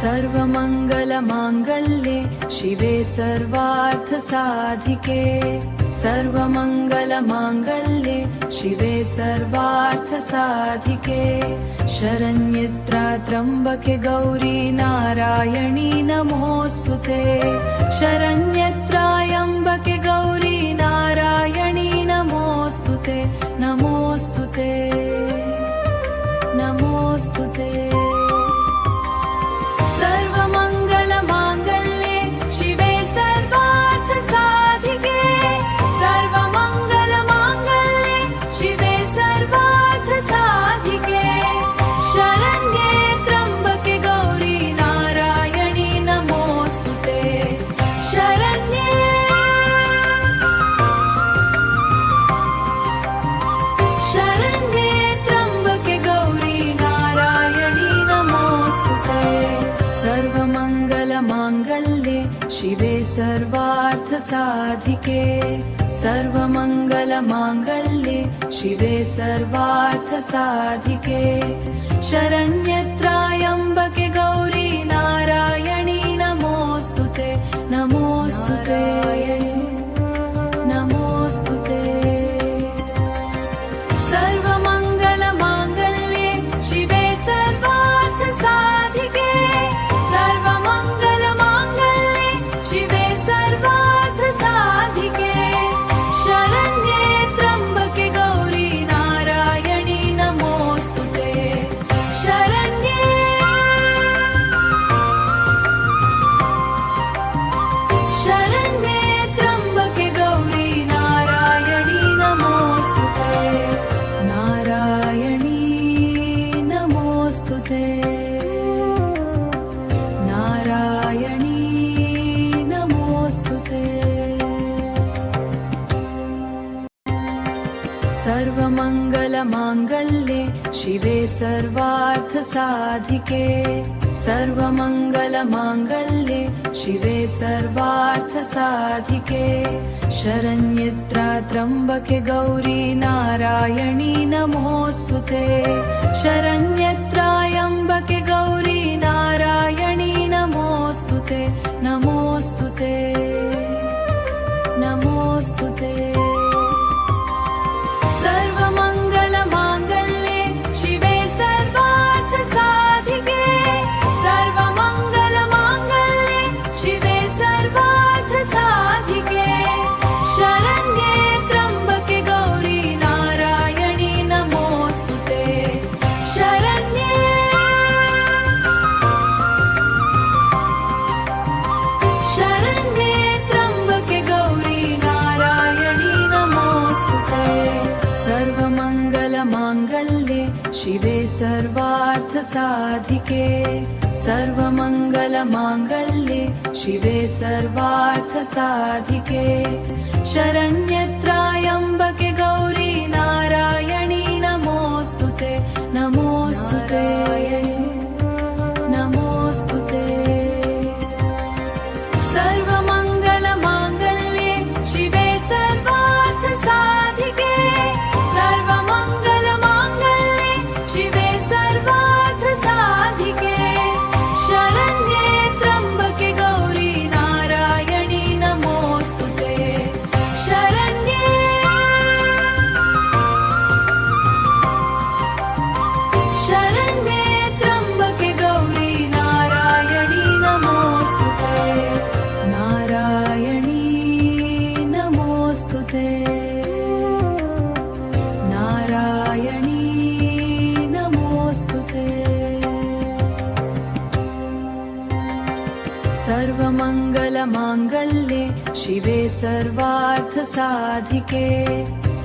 सर्वमङ्गलमाङ्गल्ये शिवे सर्वार्थसाधिके सर्वमङ्गलमाङ्गल्ये शिवे सर्वार्थसाधिके शरण्ये त्र्यम्बके गौरी नारायणी नमोऽस्तुते शरण्ये त्र्यम्बके गौरी नारायणी नमोऽस्तुते नमोऽस्तुते नमोऽस्तुते सर्वमङ्गलमाङ्गल्ये शिवे सर्वार्थसाधिके सर्वमङ्गलमाङ्गल्ये शिवे सर्वार्थसाधिके शरण्ये त्र्यम्बके गौरी नारायणी नमोऽस्तुते शरण्ये त्र्यम्बके गौरी नारायणी नमोऽस्तुते सर्वमङ्गलमाङ्गल्ये शिवे सर्वार्थसाधिके सर्वमङ्गलमाङ्गल्ये शिवे सर्वार्थसाधिके शरण्ये त्र्यम्बके गौरी नारायणी नमोऽस्तुते नमोऽस्तुते नमोऽस्तुते सर्वमङ्गलमाङ्गल्ये शिवे सर्वार्थसाधिके सर्वमङ्गलमाङ्गल्ये शिवे सर्वार्थसाधिके शरण्ये त्र्यम्बके गौरी नारायणी नमोऽस्तुते शरण्ये त्र्यम्बके गौरी नारायणी नमोऽस्तुते नारायणी नमोऽस्तुते नारायणी नमोऽस्तुते सर्वमङ्गलमाङ्गल्ये शिवे सर्वार्थसाधिके सर्वमङ्गलमाङ्गल्ये शिवे सर्वार्थसाधिके शरण्ये त्र्यम्बके गौरी नारायणी नमोऽस्तुते शरण्ये त्र्यम्बके गौरी नारायणी नमोऽस्तुते नमोऽस्तुते नमोऽस्तुते सर्वमङ्गलमाङ्गल्ये शिवे सर्वार्थसाधिके सर्वमङ्गलमाङ्गल्ये शिवे सर्वार्थसाधिके शरण्ये त्र्यम्बके गौरी नारायणी नमोऽस्तुते शरण्ये त्र्यम्बके गौरी नारायणी नमोऽस्तुते सर्वमङ्गलमाङ्गल्ये शिवे सर्वार्थसाधिके सर्वमङ्गलमाङ्गल्ये शिवे सर्वार्थसाधिके शरण्ये त्र्यम्बके गौरी नारायणी नमोऽस्तुते नमोऽस्तुते नमोऽस्तुते सर्वमङ्गलमाङ्गल्ये शिवे सर्वार्थसाधिके सर्वमङ्गलमाङ्गल्ये शिवे सर्वार्थसाधिके शरण्ये त्र्यम्बके गौरी नारायणी नमोऽस्तुते शरण्ये त्र्यम्बके गौरी नारायणी नमोऽस्तुते नारायणी नमोऽस्तुते नारायणी नमोऽस्तुते सर्वमङ्गलमाङ्गल्ये शिवे सर्वार्थसाधिके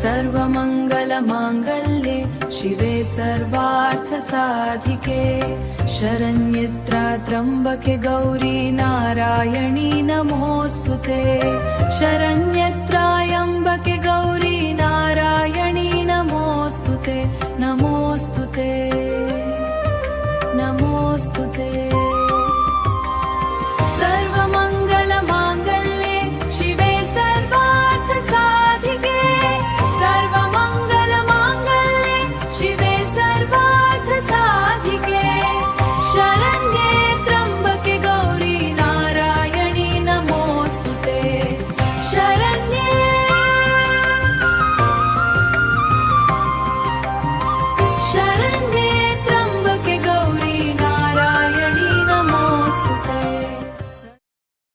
सर्वमङ्गलमाङ्गल्ये शिवे सर्वार्थसाधिके शरण्ये त्र्यम्बके गौरी नारायणी नमोऽस्तुते शरण्ये त्र्यम्बके गौरी नारायणी नमोऽस्तुते नमोऽस्तुते नमोऽस्तुते